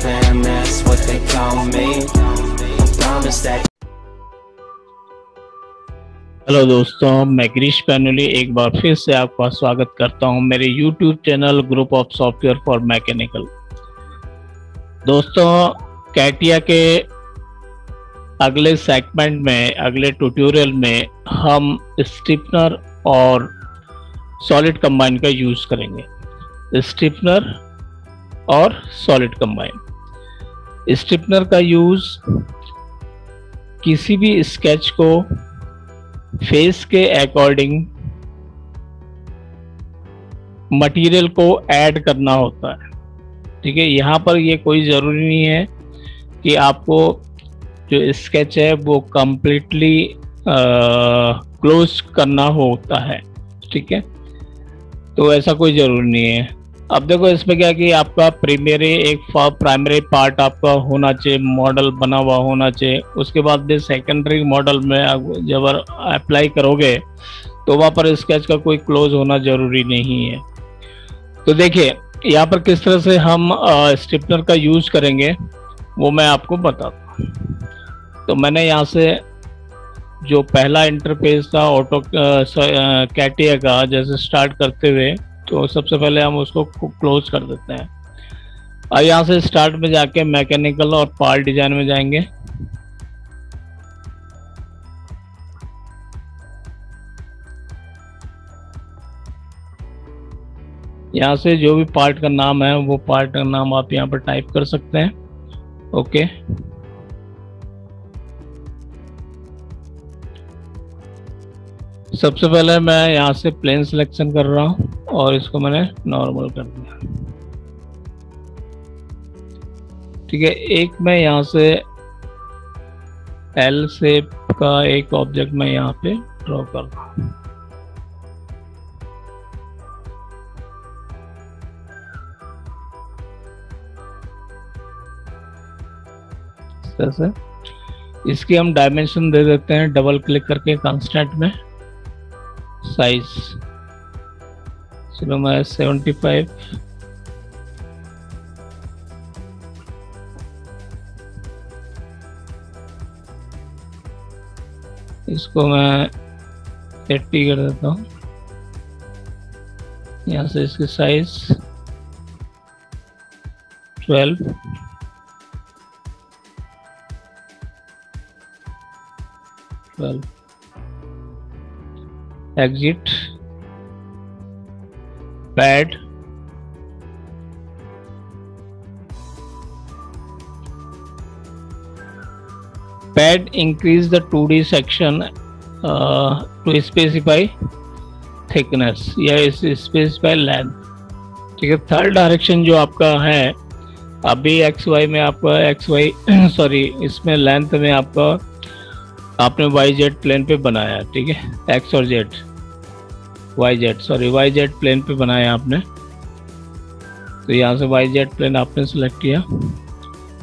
fam, that's what they call me. I promise that. Hello दोस्तों, मैं गिरीश पैनुली एक बार फिर से आपका स्वागत करता हूं मेरे YouTube channel group of software for mechanical. दोस्तों, कैटिया के अगले सेगमेंट में, अगले ट्यूटोरियल में हम स्टिफनर और सॉलिड कंबाइन का यूज करेंगे। स्टिफनर और सॉलिड कंबाइन। स्टिफनर का यूज किसी भी स्केच को फेस के अकॉर्डिंग मटेरियल को ऐड करना होता है। ठीक है, यहाँ पर ये कोई ज़रूरी नहीं है कि आपको जो स्केच है वो कंप्लीटली क्लोज करना होता है। ठीक है, तो ऐसा कोई ज़रूरी नहीं है। अब देखो इसमें क्या कि आपका प्राइमरी पार्ट आपका होना चाहिए, मॉडल बना हुआ होना चाहिए। उसके बाद भी सेकेंडरी मॉडल में जब अप्लाई करोगे तो वहाँ पर स्केच का कोई क्लोज होना ज़रूरी नहीं है। तो देखिए यहाँ पर किस तरह से हम स्टिफनर का यूज़ करेंगे वो मैं आपको बताता हूँ। तो मैंने यहाँ से जो पहला इंटरफेस था ऑटो कैटिया का, जैसे स्टार्ट करते हुए, तो सबसे पहले हम उसको क्लोज कर देते हैं और यहाँ से स्टार्ट में जाके मैकेनिकल और पार्ट डिजाइन में जाएंगे। यहाँ से जो भी पार्ट का नाम है वो पार्ट का नाम आप यहाँ पर टाइप कर सकते हैं। ओके, सबसे पहले मैं यहाँ से प्लेन सिलेक्शन कर रहा हूँ और इसको मैंने नॉर्मल कर दिया। ठीक है, एक मैं यहाँ से एल शेप का एक ऑब्जेक्ट मैं यहाँ पे ड्रॉ कर रहा हूँ। इस तरह से इसकी हम डायमेंशन दे देते हैं डबल क्लिक करके कांस्टेंट में। साइज चलो मैं 75, इसको मैं 80 कर देता हूँ। यहाँ से इसकी size 12, exit, pad, increase the 2D section to specify thickness या specify length। ठीक है, थर्ड डायरेक्शन जो आपका है अभी XY में आपका इसमें लेंथ में आपने YZ प्लेन पे बनाया। ठीक है, X और YZ प्लेन पे बनाया आपने। तो यहाँ से YZ प्लेन आपने सेलेक्ट किया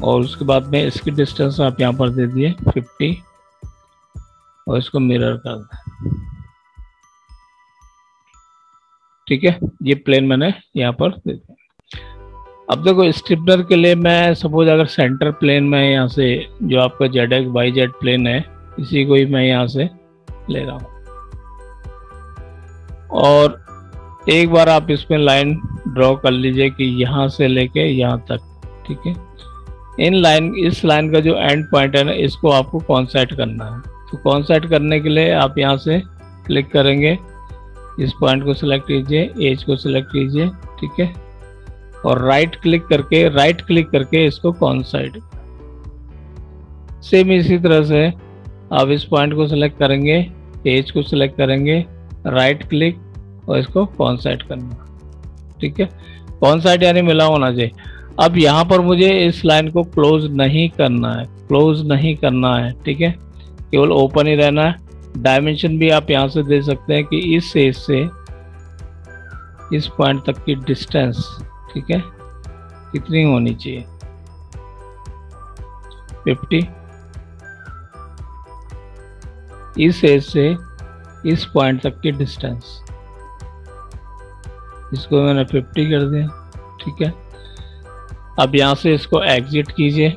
और उसके बाद में इसकी डिस्टेंस आप यहाँ पर दे दिए 50 और इसको मिरर कर दें। ठीक है, ये प्लेन मैंने यहाँ पर दे दिया। अब देखो स्टिफनर के लिए मैं सपोज अगर सेंटर प्लेन में यहाँ से जो आपका ZX YZ प्लेन है इसी को ही मैं यहाँ से ले रहा हूँ और एक बार आप इसमें लाइन ड्रॉ कर लीजिए कि यहाँ से लेके यहाँ तक। ठीक है, इस लाइन का जो एंड पॉइंट है ना, इसको आपको कॉन्सेट करना है। तो कॉन्सेट करने के लिए आप यहाँ से क्लिक करेंगे, इस पॉइंट को सिलेक्ट कीजिए, एज को सिलेक्ट कीजिए। ठीक है, और राइट क्लिक करके इसको कॉन्सेट। सेम इसी तरह से आप इस पॉइंट को सिलेक्ट करेंगे, एज को सिलेक्ट करेंगे, राइट क्लिक और इसको कॉन्सेट करना। ठीक है, कॉन्सेट यानी मिला होना चाहिए। अब यहाँ पर मुझे इस लाइन को क्लोज नहीं करना है। ठीक है, केवल ओपन ही रहना है। डायमेंशन भी आप यहाँ से दे सकते हैं कि इस एज से इस पॉइंट तक की डिस्टेंस, ठीक है, कितनी होनी चाहिए, 50। इस एज से इस पॉइंट तक की डिस्टेंस, इसको मैंने 50 कर दिया। ठीक है, अब यहाँ से इसको एग्जिट कीजिए।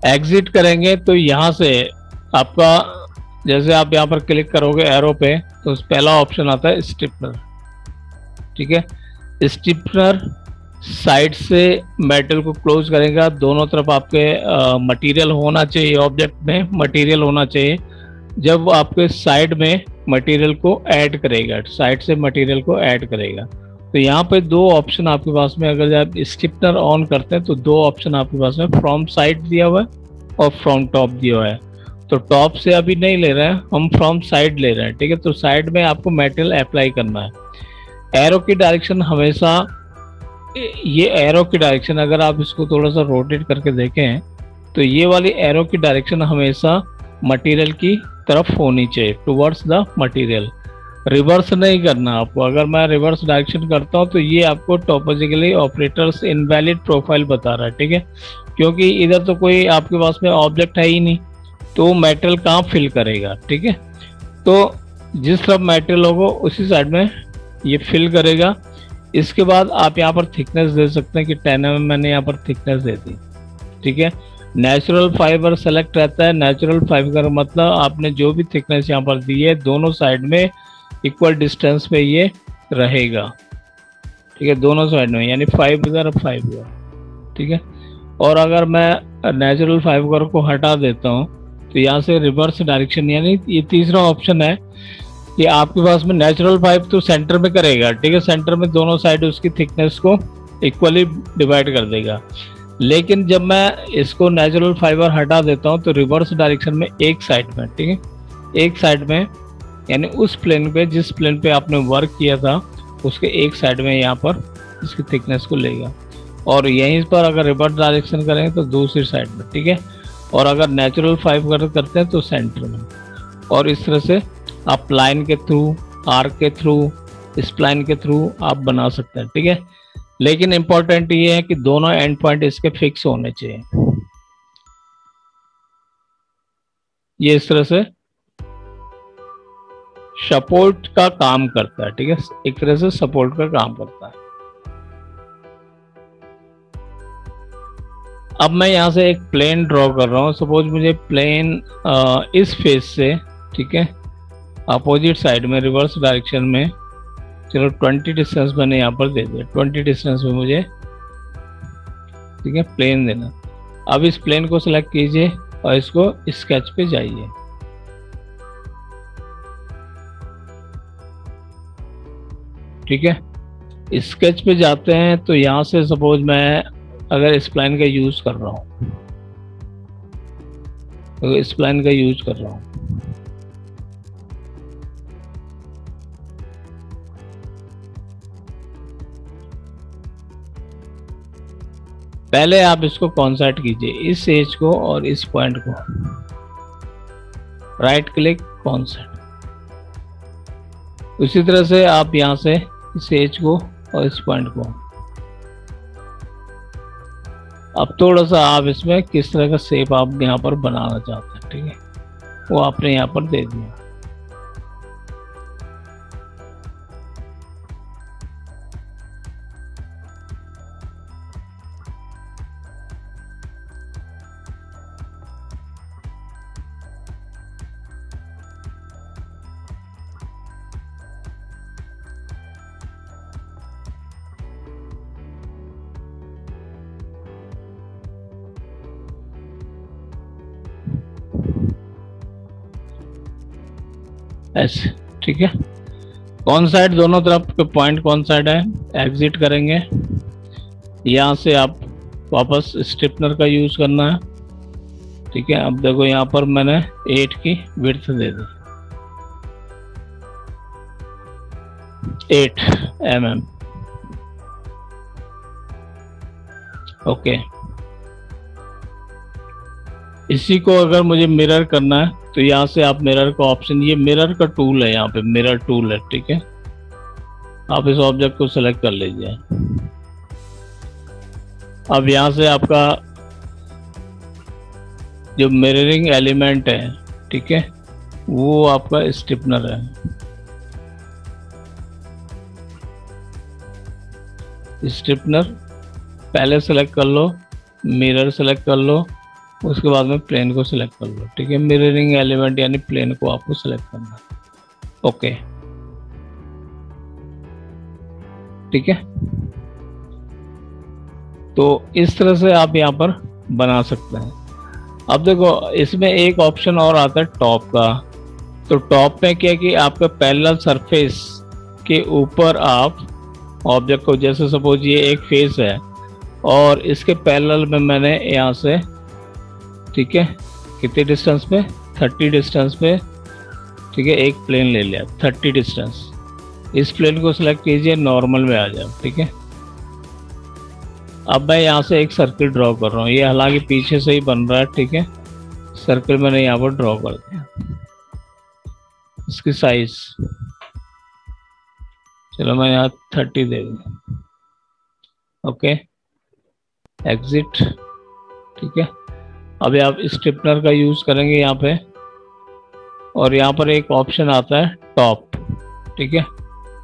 एग्जिट करेंगे तो यहाँ से आपका, जैसे आप यहाँ पर क्लिक करोगे एरो पे, तो पहला ऑप्शन आता है स्टिपनर। ठीक है, स्टिपनर साइड से मेटल को क्लोज करेगा। दोनों तरफ आपके मटेरियल होना चाहिए, ऑब्जेक्ट में मटेरियल होना चाहिए। जब आपके साइड में मटेरियल को ऐड करेगा, साइड से मटेरियल को ऐड करेगा, तो यहाँ पे दो ऑप्शन आपके पास में, अगर आप स्टिपनर ऑन करते हैं तो दो ऑप्शन आपके पास में, फ्रॉम साइड दिया हुआ है और फ्रॉम टॉप दिया हुआ है। तो टॉप से अभी नहीं ले रहे हैं हम, फ्रॉम साइड ले रहे हैं। ठीक है, तो साइड में आपको मेटेरियल अप्लाई करना है। एरो की डायरेक्शन हमेशा, ये एरो की डायरेक्शन अगर आप इसको थोड़ा सा रोटेट करके देखें तो ये वाली एरो की डायरेक्शन हमेशा मटेरियल की तरफ होनी चाहिए, टुवर्ड्स द मटेरियल। रिवर्स नहीं करना आपको। अगर मैं रिवर्स डायरेक्शन करता हूँ तो ये आपको टोपोलॉजिकली ऑपरेटर्स इनवैलिड प्रोफाइल बता रहा है। ठीक है, क्योंकि इधर तो कोई आपके पास में ऑब्जेक्ट है ही नहीं, तो मेटेरियल कहाँ फिल करेगा। ठीक है, तो जिस तरफ मेटेरियल होगा उसी साइड में ये फिल करेगा। इसके बाद आप यहाँ पर थिकनेस दे सकते हैं कि 10 mm मैंने यहाँ पर थिकनेस दे दी। ठीक है, नेचुरल फाइबर सेलेक्ट रहता है। नेचुरल फाइबर का मतलब आपने जो भी थिकनेस यहाँ पर दी है दोनों साइड में इक्वल डिस्टेंस पे ये रहेगा। ठीक है, दोनों साइड में, यानी 5 इधर 5 इधर। ठीक है, और अगर मैं नेचुरल फाइबर को हटा देता हूँ तो यहाँ से रिवर्स डायरेक्शन, यानी ये तीसरा ऑप्शन है कि आपके पास में नेचुरल फाइबर तो सेंटर में करेगा। ठीक है, सेंटर में दोनों साइड उसकी थिकनेस को इक्वली डिवाइड कर देगा। लेकिन जब मैं इसको नेचुरल फाइबर हटा देता हूँ तो रिवर्स डायरेक्शन में एक साइड में, ठीक है, एक साइड में, यानी उस प्लेन पे, जिस प्लेन पे आपने वर्क किया था उसके एक साइड में यहाँ पर इसकी थिकनेस को लेगा। और यहीं पर अगर रिवर्स डायरेक्शन करेंगे तो दूसरी साइड में। ठीक है, और अगर नेचुरल फाइबर करते हैं तो सेंटर में। और इस तरह से आप लाइन के थ्रू, आर्क के थ्रू, स्प्लाइन के थ्रू आप बना सकते हैं। ठीक है, लेकिन इंपॉर्टेंट ये है कि दोनों एंड पॉइंट इसके फिक्स होने चाहिए। ये इस तरह से सपोर्ट का काम करता है। ठीक है, एक तरह से सपोर्ट का काम करता है। अब मैं यहां से एक प्लेन ड्रॉ कर रहा हूं। सपोज मुझे प्लेन इस फेस से, ठीक है, अपोजिट साइड में रिवर्स डायरेक्शन में, चलो 20 डिस्टेंस मैंने यहाँ पर दे दिया। 20 डिस्टेंस में मुझे, ठीक है, प्लेन देना। अब इस प्लेन को सिलेक्ट कीजिए और इसको स्केच पे जाइए। ठीक है, स्केच पे जाते हैं तो यहाँ से सपोज मैं अगर स्प्लाइन का यूज कर रहा हूँ, तो स्प्लाइन का यूज कर रहा हूँ, पहले आप इसको कॉन्सेंट कीजिए, इस एज को और इस पॉइंट को, राइट क्लिक कॉन्सेंट। उसी तरह से आप यहाँ से इस एज को और इस पॉइंट को, अब थोड़ा सा आप इसमें किस तरह का शेप आप यहाँ पर बनाना चाहते हैं, ठीक है, वो आपने यहाँ पर दे दिया। ऐसे, ठीक है। कौन साइड, दोनों तरफ के पॉइंट कौन साइड है, एग्जिट करेंगे। यहाँ से आप वापस स्ट्रिपनर का यूज करना है। ठीक है, अब देखो यहाँ पर मैंने 8 की विड्थ दे दी, 8 mm। ओके, इसी को अगर मुझे मिरर करना है तो यहाँ से आप मिरर का ऑप्शन, ये मिरर का टूल है, यहाँ पे मिरर टूल है, ठीक है। आप इस ऑब्जेक्ट को सेलेक्ट कर लीजिए। अब यहाँ से आपका जो मिररिंग एलिमेंट है, ठीक है, वो आपका स्टिपनर है। स्टिपनर पहले सेलेक्ट कर लो, मिरर सेलेक्ट कर लो, उसके बाद में प्लेन को सिलेक्ट कर लो। ठीक है, मिररिंग एलिमेंट यानी प्लेन को आपको सिलेक्ट करना है। ओके, ठीक है। तो इस तरह से आप यहाँ पर बना सकते हैं। अब देखो इसमें एक ऑप्शन और आता है टॉप का। तो टॉप में क्या है कि आपका पैरेलल सरफेस के ऊपर आप ऑब्जेक्ट को, जैसे सपोज ये एक फेस है और इसके पैरेलल में मैंने यहाँ से, ठीक है, कितने डिस्टेंस पे, 30 डिस्टेंस पे, ठीक है, एक प्लेन ले लिया 30 डिस्टेंस। इस प्लेन को सिलेक्ट कीजिए, नॉर्मल में आ जाए। ठीक है, अब मैं यहाँ से एक सर्किल ड्रॉ कर रहा हूँ। ये हालांकि पीछे से ही बन रहा है। ठीक है, सर्किल मैंने यहाँ पर ड्रॉ कर दिया। इसकी साइज चलो मैं यहाँ 30 दे दूँ। Okay, exit. ठीक है, अभी आप स्ट्रिपनर का यूज करेंगे यहाँ पे, और यहाँ पर एक ऑप्शन आता है टॉप। ठीक है,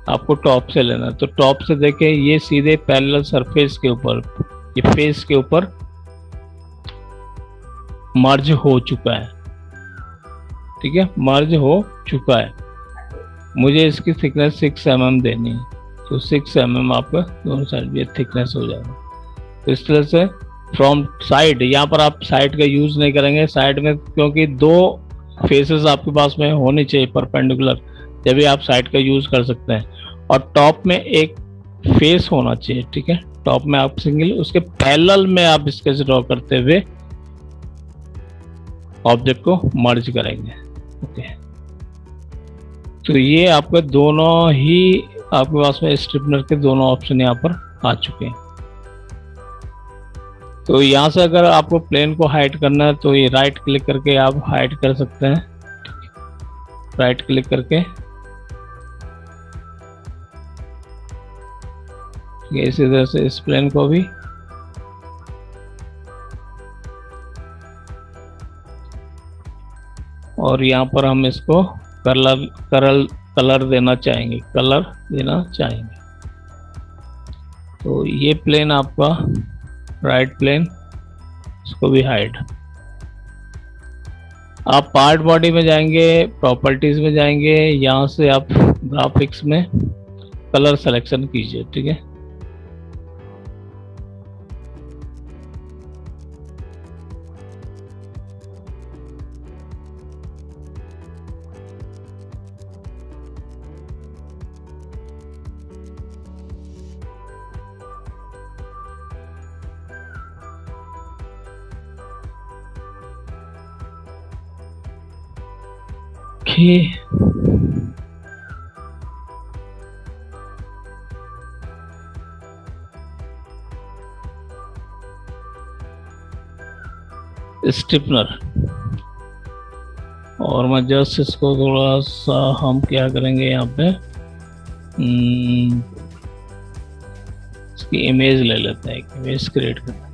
आपको टॉप से लेना है। तो टॉप से देखें, ये सीधे पैरेलल सरफेस के ऊपर, ये फेस के ऊपर मर्ज हो चुका है। ठीक है, मर्ज हो चुका है। मुझे इसकी थिकनेस 6 mm देनी है, तो 6 mm आपका दोनों साइड ये थिकनेस हो जाएगा। तो इस तरह से फ्रॉम साइड, यहाँ पर आप साइड का यूज नहीं करेंगे साइड में, क्योंकि दो फेसेस आपके पास में होनी चाहिए परपेंडिकुलर, जब भी आप साइड का यूज कर सकते हैं। और टॉप में एक फेस होना चाहिए। ठीक है, टॉप में आप सिंगल, उसके पैरेलल में आप स्केच ड्रॉ करते हुए ऑब्जेक्ट को मर्ज करेंगे। ओके, तो ये आपके दोनों ही आपके पास में स्ट्रिपनर के दोनों ऑप्शन यहाँ पर आ चुके हैं। तो यहाँ से अगर आपको प्लेन को हाइड करना है तो ये राइट क्लिक करके आप हाइड कर सकते हैं। राइट क्लिक करके इसी तरह से इस प्लेन को भी, और यहाँ पर हम इसको कलर देना चाहेंगे, तो ये प्लेन आपका राइट प्लेन, इसको भी हाइड। आप पार्ट बॉडी में जाएंगे, प्रॉपर्टीज में जाएंगे, यहाँ से आप ग्राफिक्स में कलर सिलेक्शन कीजिए। ठीक है, स्टिपनर, और मैं जस्ट इसको थोड़ा सा, हम क्या करेंगे यहाँ पे, इसकी इमेज ले लेते हैं, एक इमेज क्रिएट करते हैं।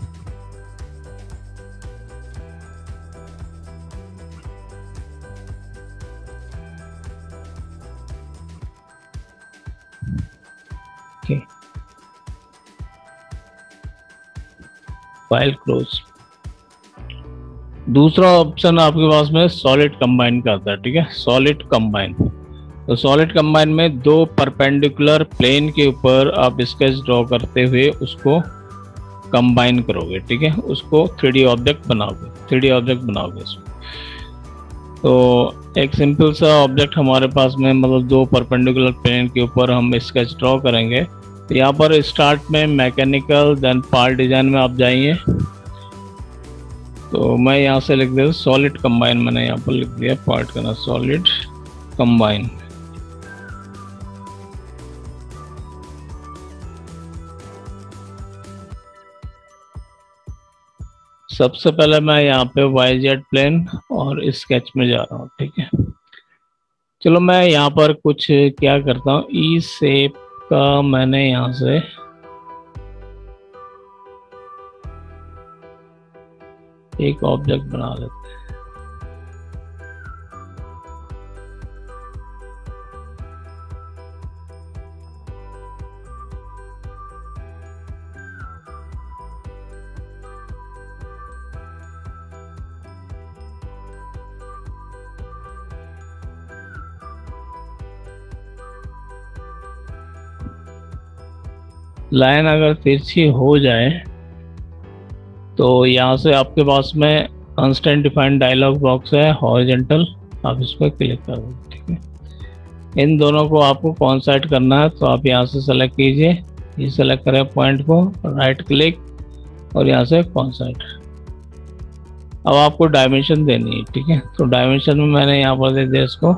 File close. दूसरा ऑप्शन आपके पास में सॉलिड कंबाइन का आता है। ठीक है, सॉलिड कंबाइन। तो सॉलिड कंबाइन में दो परपेंडिकुलर प्लेन के ऊपर आप स्केच ड्रॉ करते हुए उसको कंबाइन करोगे। ठीक है, उसको 3D ऑब्जेक्ट बनाओगे इसमें। तो एक सिंपल सा ऑब्जेक्ट हमारे पास में, मतलब दो परपेंडिकुलर प्लेन के ऊपर हम स्केच ड्रॉ करेंगे। तो यहाँ पर स्टार्ट में मैकेनिकल, देन पार्ट डिजाइन में आप जाइए। तो मैं यहाँ से लिख देता सॉलिड कंबाइन, मैंने यहाँ पर लिख दिया पार्ट का ना, सॉलिड कंबाइन। सबसे पहले मैं यहाँ पे YZ प्लेन और स्केच में जा रहा हूँ। ठीक है, चलो मैं यहाँ पर कुछ क्या करता हूँ, ई शेप का मैंने यहाँ से एक ऑब्जेक्ट बना लेते हैं। लाइन अगर तिरछी हो जाए तो यहाँ से आपके पास में कंस्ट्रेंट डिफाइंड डायलॉग बॉक्स है हॉरिजॉन्टल, आप इस पर क्लिक कर दो। ठीक है, इन दोनों को आपको कॉन्साइड करना है तो आप यहाँ से सेलेक्ट कीजिए, ये सेलेक्ट करें पॉइंट को, राइट क्लिक और यहाँ से कॉन्साइड। अब आपको डायमेंशन देनी है। ठीक है, तो डायमेंशन में मैंने यहाँ पर दे दिया इसको,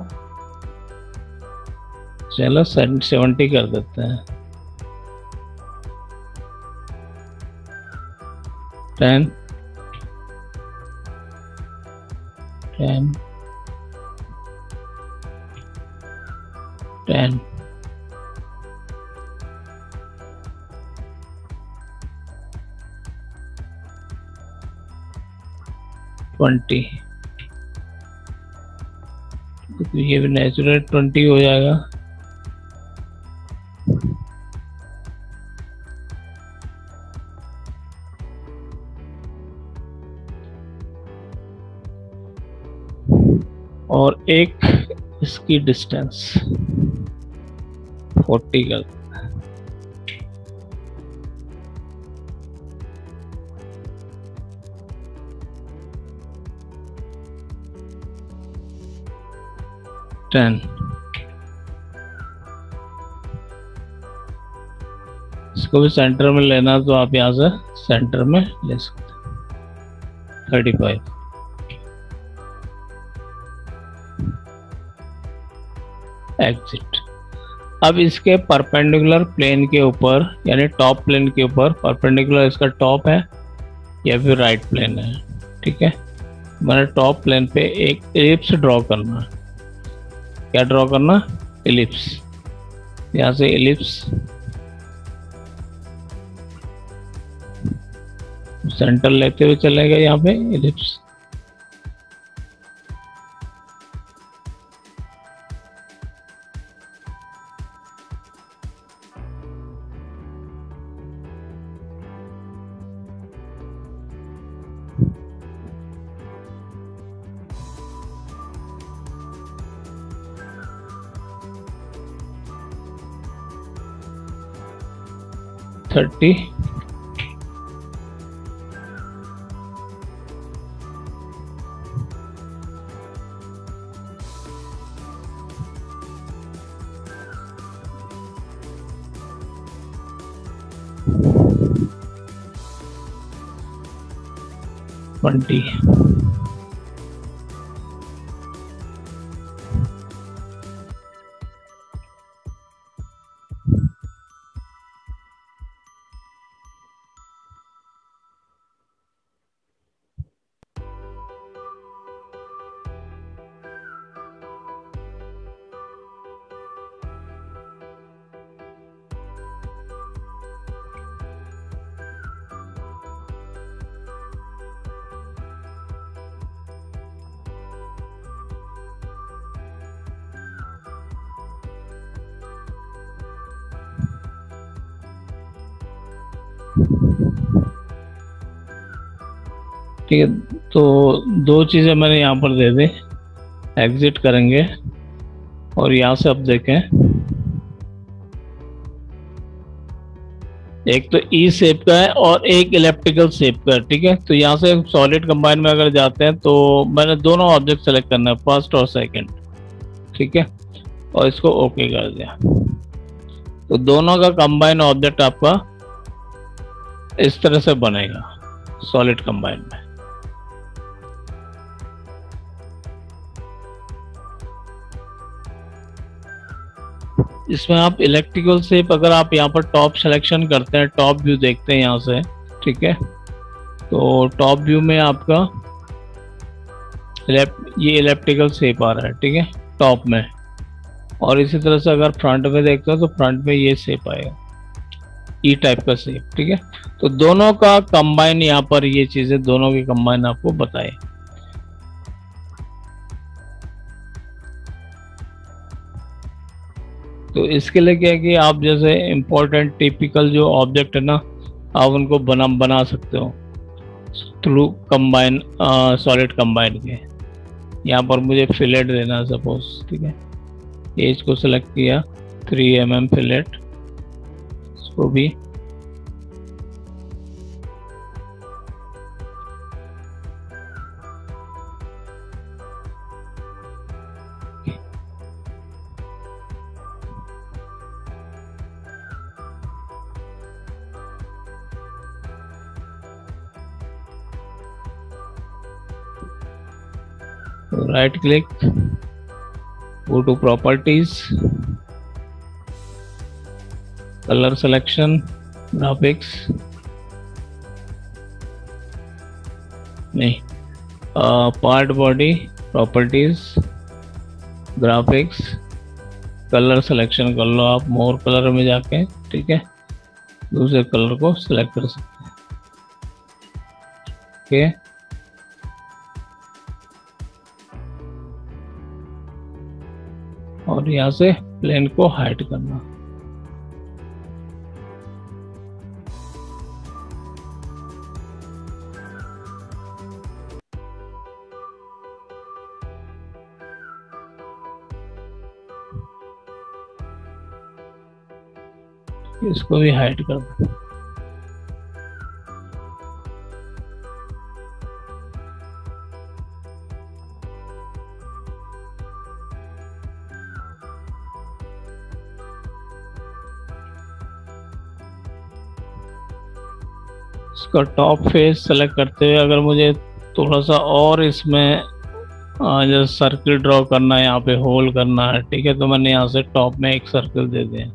चलो 70 कर देते हैं, 10 10 10 20। तो ये भी नेचुरल 20 हो जाएगा। और एक इसकी डिस्टेंस 40 कर देते हैं। इसको भी सेंटर में लेना तो आप यहाँ से सेंटर में ले सकते हैं। 35 एग्जिट। अब इसके परपेंडिकुलर प्लेन के ऊपर यानी टॉप प्लेन के ऊपर, परपेंडिकुलर इसका टॉप है या फिर राइट प्लेन है। ठीक है, मैंने टॉप प्लेन पे एक एलिप्स ड्रॉ करना है। क्या ड्रॉ करना? एलिप्स। यहाँ से एलिप्स सेंटर लेते हुए चलेगा, यहाँ पे एलिप्स। थर्टी ट्वेंटी ठीक है, तो दो चीज़ें मैंने यहाँ पर दे दी। एग्जिट करेंगे और यहाँ से अब देखें, एक तो ई शेप का है और एक इलेप्टिकल शेप का है। ठीक है, तो यहाँ से सॉलिड कंबाइन में अगर जाते हैं तो मैंने दोनों ऑब्जेक्ट सेलेक्ट करना है, फर्स्ट और सेकंड। ठीक है, और इसको ओके कर दिया तो दोनों का कंबाइन ऑब्जेक्ट आपका इस तरह से बनेगा सॉलिड कंबाइन में। इसमें आप इलेक्ट्रिकल शेप, अगर आप यहाँ पर टॉप सिलेक्शन करते हैं, टॉप व्यू देखते हैं यहाँ से, ठीक है, तो टॉप व्यू में आपका ये इलेक्ट्रिकल शेप आ रहा है। ठीक है, टॉप में। और इसी तरह से अगर फ्रंट में देखते हो तो फ्रंट में ये शेप आएगा, ई टाइप का शेप। ठीक है, तो दोनों का कंबाइन यहाँ पर, ये चीजें दोनों की कंबाइन आपको बताए। तो इसके लिए क्या है कि आप जैसे इम्पोर्टेंट टिपिकल जो ऑब्जेक्ट है ना, आप उनको बना सकते हो थ्रू कंबाइन, सॉलिड कंबाइन के। यहाँ पर मुझे फिलेट देना है सपोज। ठीक है, एज को सेलेक्ट किया, 3 mm फिलेट, इसको भी right click, go to properties, colour selection, graphics नहीं, part body, properties, graphics, colour selection कर लो आप मोर कलर में जाके, ठीक है, दूसरे कलर को सिलेक्ट कर सकते हैं। ओके, और यहाँ से प्लेन को हाइड करना। इसको भी हाइड कर दो। इसका टॉप फेस सेलेक्ट करते हुए अगर मुझे थोड़ा सा और इसमें जो सर्किल ड्रॉ करना है, यहाँ पे होल करना है, ठीक है, तो मैंने यहाँ से टॉप में एक सर्किल दे दिया।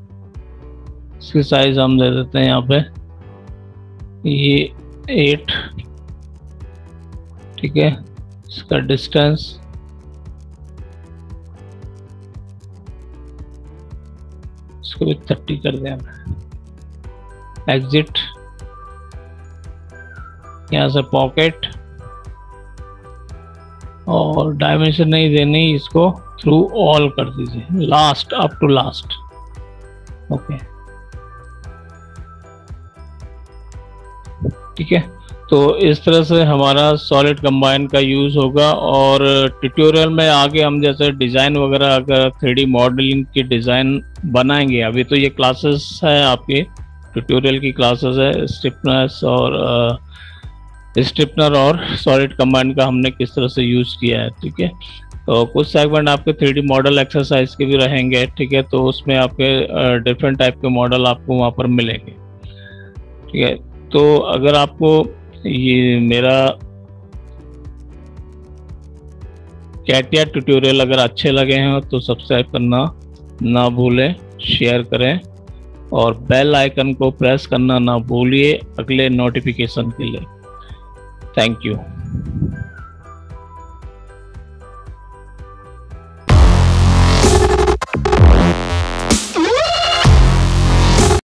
इसकी साइज हम दे देते हैं यहाँ पे ये 8, ठीक है, इसका डिस्टेंस इसको भी 30 कर देना। एग्जिट, यहाँ से पॉकेट, और डायमेंशन नहीं देनी, इसको थ्रू ऑल कर दीजिए, last, up to last. Okay, ठीक है, तो इस तरह से हमारा सॉलिड कंबाइन का यूज होगा। और ट्यूटोरियल में आगे हम जैसे डिजाइन वगैरह, अगर 3D मॉडलिंग की डिजाइन बनाएंगे, अभी तो ये क्लासेस है आपके, ट्यूटोरियल की क्लासेस है, स्टिपनर और सॉलिड कंबाइन का हमने किस तरह से यूज किया है, ठीक है। तो कुछ सेगमेंट आपके 3D मॉडल एक्सरसाइज के भी रहेंगे, ठीक है, तो उसमें आपके डिफरेंट टाइप के मॉडल आपको वहाँ पर मिलेंगे, ठीक है। तो अगर आपको ये मेरा कैटिया ट्यूटोरियल अगर अच्छे लगे हैं तो सब्सक्राइब करना ना भूलें, शेयर करें और बेल आइकन को प्रेस करना ना भूलिए अगले नोटिफिकेशन के लिए। Thank you.